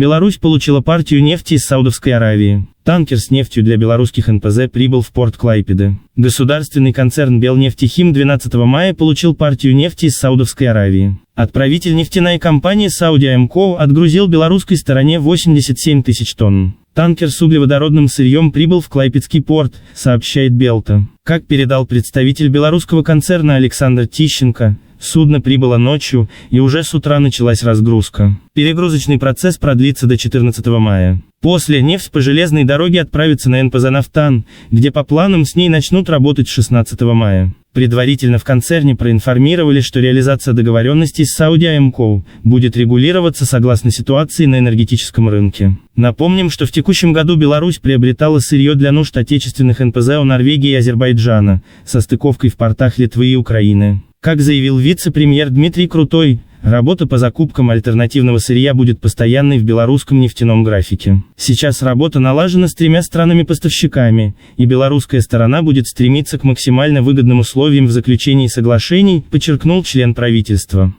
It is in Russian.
Беларусь получила партию нефти из Саудовской Аравии. Танкер с нефтью для белорусских НПЗ прибыл в порт Клайпеды. Государственный концерн Белнефтехим 12 мая получил партию нефти из Саудовской Аравии. Отправитель нефтяной компании Saudi Aramco отгрузил белорусской стороне 87 тысяч тонн. Танкер с углеводородным сырьем прибыл в Клайпедский порт, сообщает Белта. Как передал представитель белорусского концерна Александр Тищенко, судно прибыло ночью, и уже с утра началась разгрузка. Перегрузочный процесс продлится до 14 мая. После нефть по железной дороге отправится на НПЗ «Нафтан», где по планам с ней начнут работать 16 мая. Предварительно в концерне проинформировали, что реализация договоренностей с Saudi Aramco будет регулироваться согласно ситуации на энергетическом рынке. Напомним, что в текущем году Беларусь приобретала сырье для нужд отечественных НПЗ у Норвегии и Азербайджана, со стыковкой в портах Литвы и Украины. Как заявил вице-премьер Дмитрий Крутой, работа по закупкам альтернативного сырья будет постоянной в белорусском нефтяном графике. Сейчас работа налажена с 3 странами-поставщиками, и белорусская сторона будет стремиться к максимально выгодным условиям в заключении соглашений, подчеркнул член правительства.